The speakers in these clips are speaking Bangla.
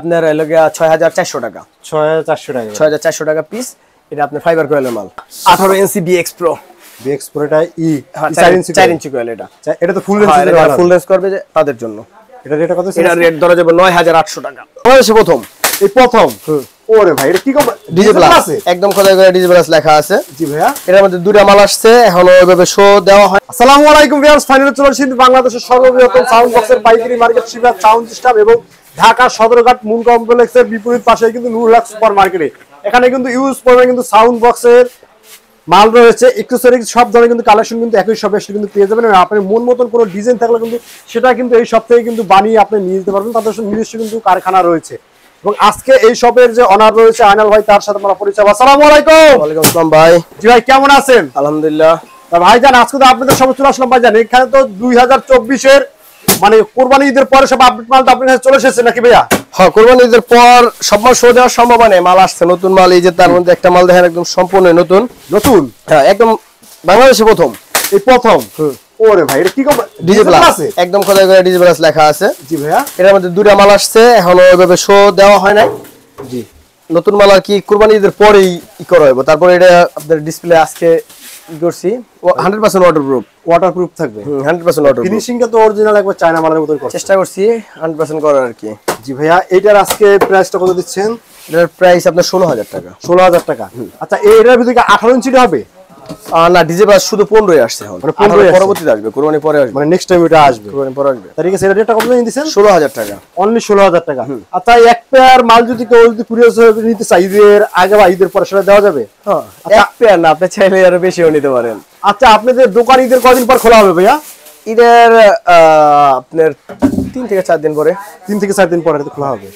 আপনার 6400 টাকা। 6400 টাকা। 6400 টাকা পিস। এটা আপনার ফাইবার কয়েলের মাল। 18 ইঞ্চি BX Pro। BX Pro এটা 4 ইঞ্চি কয়েল এটা। এটা তো ফুল রেঞ্জ ফুল রেঞ্জ করবে যে তাদের জন্য। এটা রেট কত? এটা রেট ধরা যাবে 9800 টাকা। বাংলাদেশে প্রথম। এই প্রথম। ওরে ভাই এটা কি ডিজে প্লাস আছে? একদম খোদাই করে ডিজে প্লাস লেখা আছে। জি ভাইয়া। এর মধ্যে দুটো মাল আসছে, এখনো ওইভাবে শো দেওয়া হয়। আসসালামু আলাইকুম ভিউয়ার্স, ফাইনালি চলে এসেছি বাংলাদেশের সর্ববৃহৎ সাউন্ড বক্সের পাইকারি মার্কেট শিবা সাউন্ড সিস্টেম এবং ঢাকা সদরঘাট মূল কমপ্লেক্সের বিপরীত পাশে কিন্তু নুরুল সুপার মার্কেটে। এখানে কিন্তু ইউজ পরিমাণে কিন্তু সাউন্ড বক্সের মাল রয়েছে, অ্যাকসেসরিজ সব ধরনের কিন্তু কালেকশন কিন্তু একই শপে এসে কিন্তু পেয়ে যাবেন। আপনার মন মতন কোনো ডিজাইন থাকলে কিন্তু সেটা কিন্তু এই শপ থেকে কিন্তু বানিয়ে আপনি নিয়ে যেতে পারবেন। তাদের নিজস্ব কিন্তু কারখানা রয়েছে এবং আজকে এই শপের যে অনার রয়েছে আয়নাল ভাই, তার সাথে আমরা পরিচয়। আসসালামু আলাইকুম। ওয়ালাইকুম আসসালাম ভাই। জি ভাই কেমন আছেন? আলহামদুলিল্লাহ। তা ভাইজান আজকে তো আপনাদের সবাই চলে আসলাম ভাইজান, এখানে তো 2024 মানে কুরবানি ঈদের পরে সব আপডেট মাল তো আপনার কাছে চলে এসেছে নাকি ভাইয়া? হ্যাঁ, কুরবানি ঈদের পর সব মাল শো দেওয়ার সম্ভাবনা নেই, মাল আসছে নতুন মাল। এই যে তার মধ্যে একটা মাল দেখেন একদম সম্পূর্ণ নতুন। নতুন? হ্যাঁ, একদম বাংলাদেশে প্রথম। এই প্রথম। ওরে ভাই এটা কি ডিজে প্লাস আছে? একদম খোদাই করে ডিজে প্লাস লেখা আছে। জি ভাইয়া। এর মধ্যে দুটো মাল আসছে, এখনো ওইভাবে শো দেওয়া হয় নাই। জি। নতুন মাল আর কি কুরবানি ঈদের পরেই করা হবে। তারপরে এটা আপনাদের ডিসপ্লে আজকে করছি 100% ওয়াটারপ্রুফ। ওয়াটারপ্রুফ থাকবে? 100% ওয়াটারপ্রুফ। ফিনিশিংটা তো অরিজিনাল একবার চায়না মালের মতই করতে চেষ্টা করছি 100% করার আর কি। জি ভাইয়া, এটার আজকে প্রাইসটা কত দিচ্ছেন? এটার প্রাইস আপনার 16000 টাকা। 16000 টাকা। আচ্ছা এটার ভিতরে কি 18 ইঞ্চিটা হবে? না, ডিজে প্লাস শুধু 15 আসছে এখন। মানে 15 পরবর্তীতে আসবে, কুরবানি পরে আসবে। মানে নেক্সট টাইম এটা আসবে। কুরবানি পরে আসবে। তার ঠিক আছে, এটার রেটটা কত দিয়েছেন? 16000 টাকা। অনলি 16000 টাকা। আচ্ছা এক পেয়ার মাল যদি কেউ যদি কুরিয়ার সার্ভিস নিতে চাই ঈদের আগে বা ঈদের পরে সেটা দেওয়া যাবে? হ্যাঁ, এক পেয়ার না, আপনি চাইলে আরো বেশিও নিতে পারেন। আচ্ছা আপনাদের দোকান ঈদের কয়দিন পর খোলা হবে ভাইয়া? ঈদের আপনার 3 থেকে 4 দিন পরে। 3 থেকে 4 দিন পরে খোলা হবে।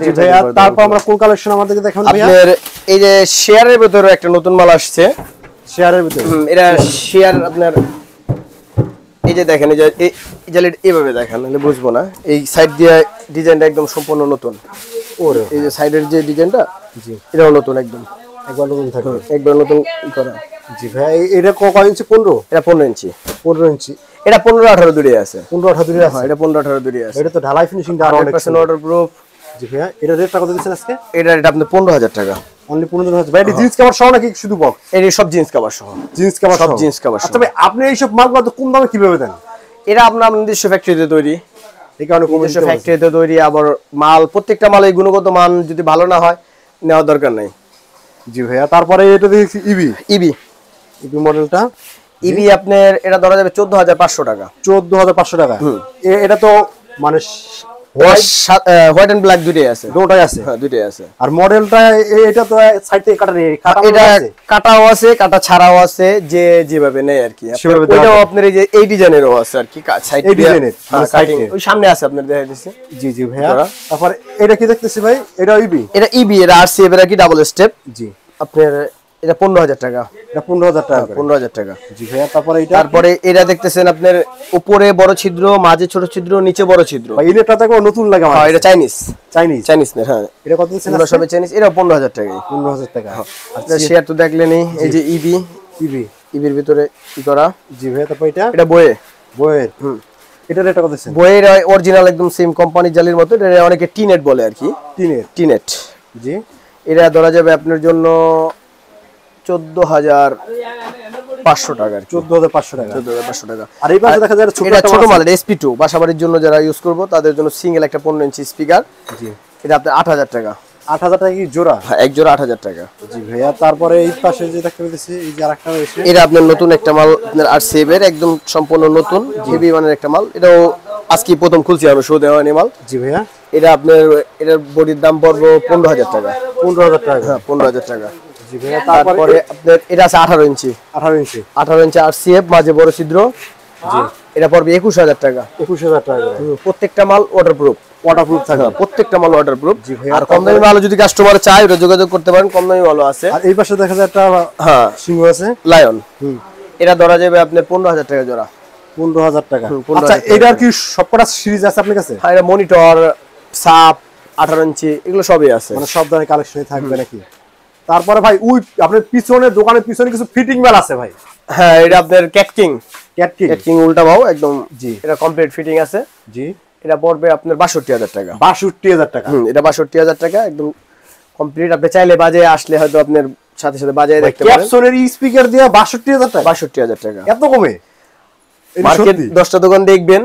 জি ভাইয়া, তারপর আমরা কোন কালেকশন আমাদেরকে দেখান ভাইয়া? আপনার এই যে শেয়ারের ভিতরে একটা নতুন মাল আসছে। শেয়ারের ভিতরে? এটা শেয়ার আপনার এই যে দেখেন, এই যে এইভাবে দেখেন, নাহলে বুঝবো না। এই সাইড দিয়ে ডিজাইনটা একদম সম্পূর্ণ নতুন। ওরে এই যে সাইডের যে ডিজাইনটা, জি এটাও নতুন, একদম একবার নতুন থাকবে, একবার নতুন করা। জি ভাই, এটা কয় ইঞ্চি? 15? এটা 15 ইঞ্চি। 15 ইঞ্চি। এটা 15-18 দূরে আছে। 15-18 দূরে আছে? হ্যাঁ, এটা 15-18 দূরে আছে। এটা তো ঢালাই ফিনিশিংটা আর অনেক 100% ওয়াটারপ্রুফ। জি ভাইয়া, এটা রেটটা কত দিচ্ছেন আজকে? এটা আপনি 15000 টাকা। অনলি 15000। ভাই এটা জিন্স কভার সহ নাকি শুধু বক্স? এই সব জিন্স কভার সহ। জিন্স কভার সব জিন্স কভার সহ। আচ্ছা ভাই আপনি এই সব মালগুলো তো কম দামে কিভাবে দেন? এটা আপনার নিজস্ব ফ্যাক্টরিতে তৈরি। এই কারণে কম নিজস্ব ফ্যাক্টরিতে তৈরি। আবার মাল প্রত্যেকটা মালের গুণগত মান যদি ভালো না হয় নেওয়ার দরকার নাই। জি ভাইয়া, তারপরে এটা দেখছি ইবি মডেলটা। ইবি আপনার এটা ধরা যাবে 14500 টাকা। 14500 টাকা। এটা তো মানে হোয়াইট এন্ড ব্ল্যাক দুটোই আছে। দুটোই আছে? হ্যাঁ, দুটোই আছে। আর মডেলটা এটা তো সাইড থেকে কাটা নেই, এটা কাটাও আছে, কাটা ছাড়াও আছে, যে যেভাবে নেয় আর কি। ওইটাও আপনার এই যে এই ডিজাইনেরও আছে আর কি, সাইড এই ডিজাইনের কাটিং ওই সামনে আছে আপনার দেখা দিচ্ছে। জি জি ভাইয়া। তারপর এটা কি দেখতেছি ভাই? এটা ইবি? এটা ইবি, এটা আরসিএফ এর কি ডাবল স্টেপ। জি। আপনার এটা 15000 টাকা। এটা 15000 টাকা। 15000 টাকা। জি ভাইয়া। তারপরে এটা দেখতেছেন আপনার উপরে বড় ছিদ্র, মাঝে ছোট ছিদ্র, নিচে বড় ছিদ্র। ভাই এটা দেখো নতুন লাগে আমার। হ্যাঁ, এটা চাইনিজ না? হ্যাঁ। এটা কত দিচ্ছেন? এগুলো সব চাইনিজ। এটা 15000 টাকা। 15000 টাকা। আচ্ছা শেয়ার তো দেখলেনই, এই যে ইবির ভিতরে কি করা। জি ভাইয়া। তারপর এটা বইয়ের। এটা রেটটা কত দিচ্ছেন? বইয়ের অরিজিনাল একদম সেম কোম্পানি জালির মতো। এটা অনেকে টিনেট বলে আর কি। টিনেট। জি। এটা ধরা যাবে আপনার জন্য 14500 টাকা। 14500 টাকা। 14500 টাকা। আর এই পাশে দেখা যায় এটা ছোট মাল, এটা SP2 বাসাবাড়ির জন্য যারা ইউজ করব তাদের জন্য সিঙ্গেল একটা 15 ইঞ্চি স্পিকার। জি। এটা আপনার 8000 টাকা। 8000 টাকা কি জোড়া? হ্যাঁ, এক জোড়া 8000 টাকা। জি ভাইয়া। তারপরে এই পাশে যে দেখতে পেয়েছি এই যে আরেকটা রয়েছে, এটা আপনার নতুন একটা মাল, আপনার আরসিএফ এর একদম সম্পূর্ণ নতুন হেভি মানের একটা মাল। এটাও আজকে প্রথম খুলছি আমি, শো দেওয়া নি মাল। জি ভাইয়া। এটা আপনার এটার বডির দাম পড়বে 15000 টাকা। 15000 টাকা? হ্যাঁ, 15000 টাকা। জি ভাইয়া। তারপরে আপনার এটা আছে 18 ইঞ্চি। 18 ইঞ্চি আরসিএফ, মাঝে বড় ছিদ্র। জি। এটা পড়বে 21000 টাকা। 21000 টাকা। প্রত্যেকটা মাল ওয়াটারপ্রুফ থাকে? প্রত্যেকটা মাল ওয়াটারপ্রুফ। আর কম দামি মাল যদি কাস্টমার চায় ওটা যোগাযোগ করতে পারেন, কম দামি মালও আছে। আর এই পাশে দেখা যায় একটা হ্যাঁ সিংহ আছে, লায়ন। এটা ধরা যাবে আপনার 15000 টাকা জোড়া। 15000 টাকা। আচ্ছা এটার কি সবকটা সিরিজ আছে আপনার কাছে? হ্যাঁ, এটা মনিটর, সাপ, 18 ইঞ্চি এগুলো সবই আছে। মানে সব ধরনের কালেকশনই থাকবে নাকি? তারপরে ভাই ওই আপনার পিছনে দোকানের পিছনে কিছু ফিটিং বেল আছে ভাই? হ্যাঁ, এটা আপনার ক্যাট কিং উল্টা বাও একদম। জি। এটা কমপ্লিট ফিটিং আছে। জি। এটা পড়বে আপনার 62,000 টাকা। 62,000 টাকা। এটা 62,000 টাকা একদম কমপ্লিট। আপনি চাইলে বাজে আসলে হয়তো আপনার সাথে সাথে বাজায় দেখতে পারেন। ক্যাপসনের স্পিকার দিয়ে 62,000 টাকা। 62,000 টাকা এত কমে? মার্কেট 10টা দোকান দেখবেন,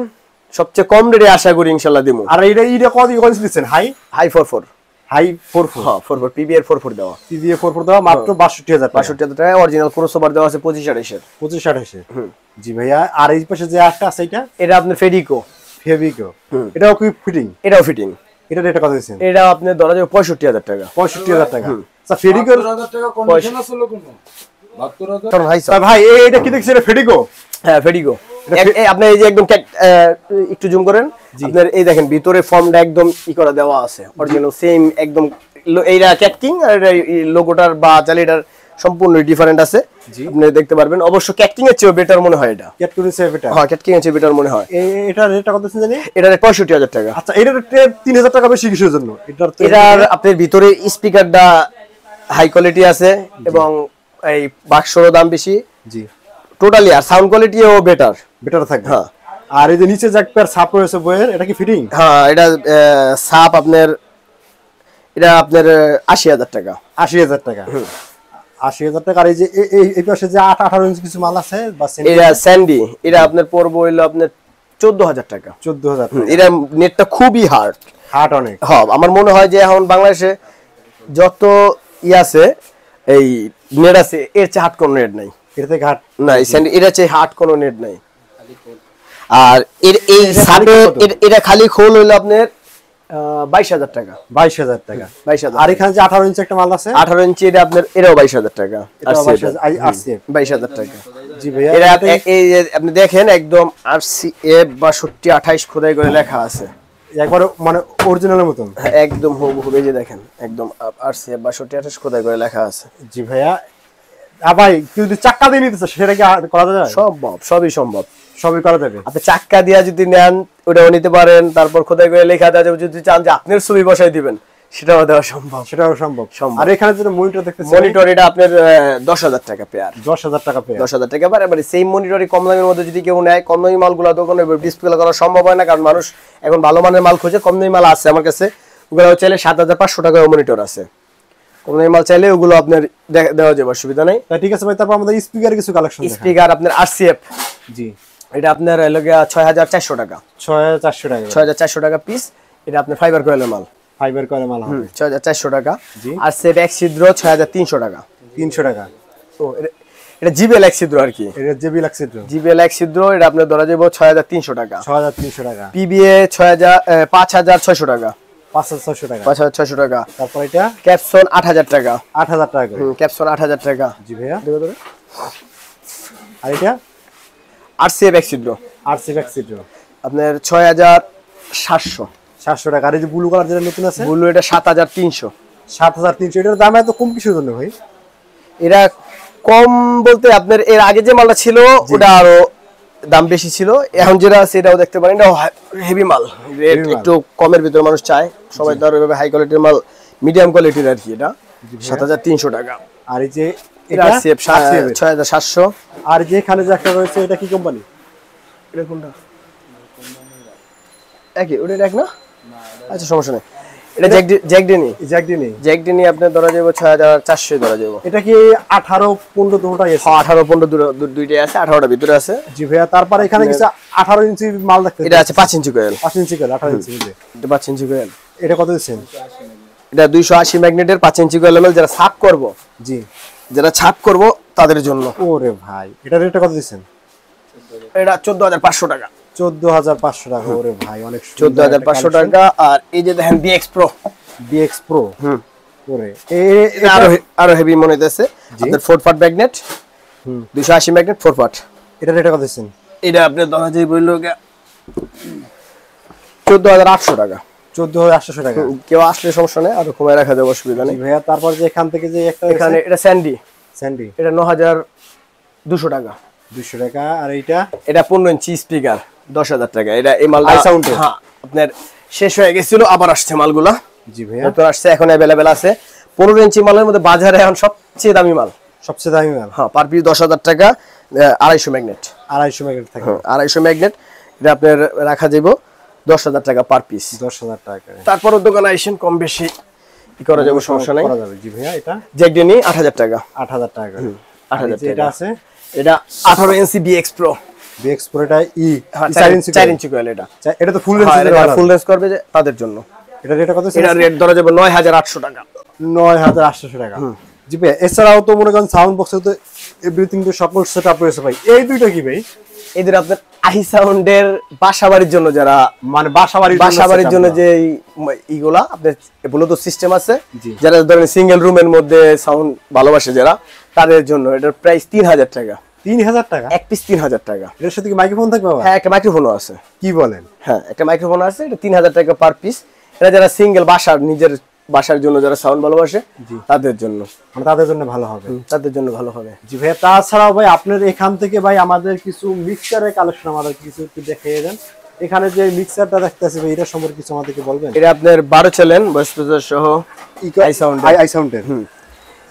সবচেয়ে কম রেটে আশা করি ইনশাআল্লাহ দিমু। আর এটা কত দিচ্ছেন? হাই 44 হাই 44 হ্যাঁ 44 পিবিআর 44 দেওয়া, পিভিএ 44 দেওয়া মাত্র 62,000 টাকা। 62,000 টাকা অরিজিনাল ক্রসওভার দেওয়া আছে 2528 এর 2528 জি ভাইয়া। আর এই পাশে যে একটা আছে এটা আপনার ফেডিকো ফেভিকো, এটাও কি ফিটিং? এটাও ফিটিং। এটা রেট কত দিচ্ছেন? এটা আপনার ধরা যাবে 65,000 টাকা। 65,000 টাকা। আচ্ছা ফেডিকোর 72,000 টাকা কন্ডিশন আছে কোনো 72,000 ভাই এটা কি দেখছেন? এটা ফেডিকো? হ্যাঁ ফেডিকো। আপনি এই যে একদম একটু জুম করেন, আপনার এই দেখেন ভিতরে ফর্মটা একদম করা দেওয়া আছে অরিজিনাল সেম একদম। এইটা ক্যাটকিং আর লোগোটার বা জালিটার সম্পূর্ণ ডিফারেন্ট আছে, আপনি দেখতে পারবেন। অবশ্য ক্যাটকিং এর চেয়ে বেটার মনে হয় এটা। ক্যাটকিং এর বেটার? হ্যাঁ ক্যাটকিং এর চেয়ে বেটার মনে হয়। এটা রেটটা কত দিচ্ছেন জানি? এটা 65,000 টাকা। আচ্ছা এটার 3,000 টাকা বেশি কিসের জন্য? এটার আপনার ভিতরে স্পিকারটা হাই কোয়ালিটি আছে এবং এই বাক্সর দাম বেশি। জি টোটালি আর সাউন্ড কোয়ালিটিও বেটার থাকবে। হ্যাঁ। আর এই যে নিচে যে একটা সাপ রয়েছে বইয়ের, এটা কি ফিটিং? হ্যাঁ এটা সাপ আপনার এটা আপনার 80,000 টাকা। 80,000 টাকা। 80,000 টাকা। আর এই যে এই পাশে যে 18 ইঞ্চি কিছু মাল আছে বা এটা স্যান্ডি, এটা আপনার পড়বে হইলো আপনার 14,000 টাকা। 14,000 টাকা। এটা নেটটা খুবই হার্ড অনেক। হ্যাঁ আমার মনে হয় যে এখন বাংলাদেশে যত আছে এই নেট আছে এর চেয়ে হার্ড কোনো নেট নাই। এর থেকে হার্ড নাই স্যান্ডি, এটা চেয়ে হার্ড কোনো নেট নাই। আর এর এই সাপে এটা খালি খোল হইলো আপনার 22,000 টাকা। 22,000 টাকা। 22,000। আর এখানে যে 18 ইঞ্চি একটা মাল আছে 18 ইঞ্চি, এটা আপনার এটাও 22,000 টাকা। এটা 22,000 টাকা। জি ভাইয়া। এটা এই যে আপনি দেখেন একদম আরসিএফ 6228 খোদাই করে লেখা আছে একবার মানে অরিজিনালের মতন একদম হুবহু। এই যে দেখেন একদম আরসিএফ 6228 খোদাই করে লেখা আছে। জি ভাইয়া। ভাই কেউ যদি চাক্কা দিয়ে নিতে সেটা কি করা যায়? সম্ভব, সবই সম্ভব, সবই করা যাবে। আপনি চাক্কা দিয়া যদি নেন ওটাও নিতে পারেন, তারপর খোদাই করে লেখা দেওয়া যাবে। যদি চান যে আপনার ছবি বসাই দিবেন সেটাও দেওয়া সম্ভব। সেটাও সম্ভব। আর এখানে যে মনিটর দেখতেছেন, মনিটর এটা আপনার 10,000 টাকা পেয়ার। 10,000 টাকা পেয়ার। 10,000 টাকা পেয়ার। এবারে সেম মনিটরই কম দামের মধ্যে যদি কেউ নেয়, কম দামি মালগুলো দোকানে ডিসপ্লে করা সম্ভব হয় না, কারণ মানুষ এখন ভালো মানের মাল খোঁজে। কম দামি মাল আছে আমার কাছে, ওগুলো চাইলে 7,500 টাকায় মনিটর আছে। কম দামি মাল চাইলে ওগুলো আপনার দেওয়া যাবে, অসুবিধা নেই। ঠিক আছে ভাই। তারপর আমাদের স্পিকার কিছু কালেকশন দেখান। স্পিকার আপনার আরসিএফ, জি এটা আপনার হলো 6,400 টাকা। 6,400 টাকা। 6,400 টাকা পিস। এটা আপনার ফাইবার কয়েলের মাল। ফাইবার কয়েলের মাল হবে 6,400 টাকা। জি। আর সেভ এক ছিদ্র 6,300 টাকা। 300 টাকা। ও এটা জিবেল এক ছিদ্র আর কি। এটা জিবি লাগছে তো। জিবেল এক ছিদ্র, এটা আপনার ধরা যাবে 6,300 টাকা। 6,300 টাকা। পিবিএ 5,600 টাকা। 5,600 টাকা। 5,600 টাকা। তারপর এটা ক্যাপসন 8,000 টাকা। 8,000 টাকা করে। ক্যাপসন 8,000 টাকা। জি ভাইয়া। দেখো তো। আর এটা আরসিএফ এক ছিদ্র আরসি ব্যাক সিট আপনার 6,700 টাকা। আর এই যে ব্লু কালার যেটা নতুন আছে, ব্লু এটা 7,300। 7,300। এটার দাম এত কম কিসের জন্য ভাই? এরা কম বলতে আপনার এর আগে যে মালটা ছিল ওটা আরো দাম বেশি ছিল। এখন যেটা আছে এটাও দেখতে পারেন, এটা হেভি মাল, রেট একটু কমের ভিতরে মানুষ চায়। সবাই তো আর এভাবে হাই কোয়ালিটির মাল, মিডিয়াম কোয়ালিটির আর কি। এটা 7,300 টাকা। আর এই যে এটা আরসিএফ 6,700। আর যে এখানে যে একটা রয়েছে, এটা কি কোম্পানি? এটা কোনটা? একই ওটা এক না? আচ্ছা সমস্যা নেই। এটা জ্যাকডেনি। জ্যাকডেনি আপনার ধরা যাবে 6,400 ধরা যাবে। এটা কি 18 15 দুটোটাই আছে? 18 15 দুইটাই আছে, 18টা ভিতরে আছে। জি ভাইয়া। তারপরে এখানে কিছু 18 ইঞ্চি মাল দেখতে। এটা আছে 5 ইঞ্চি কোয়েল। 5 ইঞ্চি কোয়েল 18 ইঞ্চি মধ্যে। এটা 5 ইঞ্চি কোয়েল। এটা কত দিচ্ছেন? এটা 280 ম্যাগনেটের 5 ইঞ্চি কোয়েল এমএল। যারা ছাপ করব, জি যারা ছাপ করব তাদের জন্য। ওরে ভাই, এটা রেটটা কত দিচ্ছেন? এটা 14,500 টাকা। 14,500 টাকা। ওরে ভাই অনেক 14,500 টাকা। আর এই যে দেখেন বিএক্স প্রো। Bx pro. ওরে এটা আরো হেভি মনে হইতেছে। আপনার 4 পার্ট ম্যাগনেট, 280 ম্যাগনেট 4 পার্ট। এটা রেটটা কত দিচ্ছেন? এটা আপনার ধরা যায় বলল 14,800 টাকা। 14,800 টাকা। কেউ আসলে সমস্যা নেই, আরো কমায় রাখা যাবে, অসুবিধা নেই ভাইয়া। তারপর যে এখান থেকে যে একটা এখানে এটা স্যান্ডি, এটা 9,200 টাকা। 200 টাকা। আর এইটা এটা 15 ইঞ্চি স্পিকার 10,000 টাকা। এটা এই মালটা সাউন্ড। হ্যাঁ আপনার শেষ হয়ে গেছিল, আবার আসছে মালগুলা। জি ভাইয়া। নতুন আসছে, এখন अवेलेबल আছে। 15 ইঞ্চি মালের মধ্যে বাজারে এখন সবচেয়ে দামি মাল। সবচেয়ে দামি মাল। হ্যাঁ পার পিস 10,000 টাকা। 250 ম্যাগনেট। 250 ম্যাগনেট থাকে। 250 ম্যাগনেট। এটা আপনার রাখা যাবে 10,000 টাকা পার পিস। 10,000 টাকা। তারপরে দোকানে আইসেন কম বেশি ই করা যাবে, সমস্যা নাই। করা যাবে। জি ভাইয়া, এটা জ্যাক ডেনি 8,000 টাকা। 8,000 টাকা। 8,000 টাকা। এটা আছে, এটা 18 ইঞ্চি BX Pro। BX Pro এটা 4 ইঞ্চি কয়েল এটা। এটা তো ফুল রেঞ্জ, এটা ফুল রেঞ্জ করবে যে তাদের জন্য। এটা রেট কত? এটা রেট ধরা যাবে 9,800 টাকা। 9,800 টাকা। জি ভাই, এছাড়াও তো মনে করেন সাউন্ড বক্সে তো এভরিথিং তো সকল সেটআপ রয়েছে ভাই। এই দুইটা কি ভাই? এদের আপনার আহি সাউন্ডের বাসাবাড়ির জন্য, যারা মানে বাসাবাড়ির জন্য যে ইগুলা আপনার ব্লুটুথ সিস্টেম আছে, জি। যারা ধরেন সিঙ্গেল রুমের মধ্যে সাউন্ড ভালোবাসে যারা, তাদের জন্য এটার প্রাইস 3,000 টাকা। 3,000 টাকা এক পিস 3,000 টাকা। এর সাথে কি মাইক্রোফোন থাকবে বাবা? হ্যাঁ, একটা মাইক্রোফোনও আছে। কি বলেন? হ্যাঁ, একটা মাইক্রোফোন আছে। এটা 3,000 টাকা পার পিস। এটা যারা সিঙ্গেল নিজের বাসার জন্য যারা সাউন্ড ভালোবাসে, তাদের জন্য, মানে তাদের জন্য ভালো হবে। তাদের জন্য ভালো হবে। জি ভাই, তাছাড়াও ভাই আপনার এখান থেকে ভাই আমাদের কিছু মিক্সারের কালেকশন আমাদের কিছু একটু দেখিয়ে দেন। এখানে যে মিক্সারটা দেখতেছি ভাই, এটা সম্পর্কে কিছু আমাদেরকে বলবেন? এটা আপনার 12 চ্যানেল ভয়েস প্রসেসর সহ আই সাউন্ডের।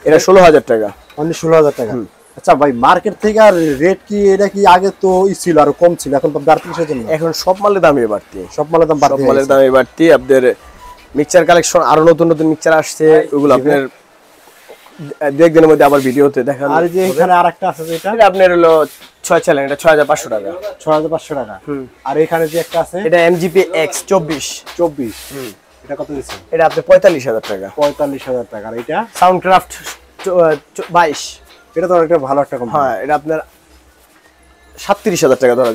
এটা 16,000 টাকা। অনলি 16,000 টাকা। আচ্ছা ভাই, মার্কেট থেকে আর রেট কি এটা কি আগে তো ছিল আর কম ছিল, এখন তো বাড়তি কিসের জন্য? এখন সব মালের দামই বাড়তি। সব মালের দাম বাড়তি। সব মালের দামই বাড়তি। আপনাদের মিক্সার কালেকশন আরো নতুন নতুন মিক্সার আসছে, ওগুলো আপনার দু একদিনের মধ্যে আবার ভিডিওতে দেখানো। আর যে এখানে আরেকটা আছে যেটা, এটা আপনার হলো 6 চ্যানেল, এটা 6,500 টাকা। 6,500 টাকা। আর এখানে যে একটা আছে, এটা MGP X 24। এটা কত দিচ্ছেন? এটা আপনি 45,000 টাকা। 45,000 টাকা। আর এটা সাউন্ডক্রাফট 22। এটা তো একটা ভালো একটা কোম্পানি। হ্যাঁ, এটা আপনার 37,000 টাকা ধরা যাবে।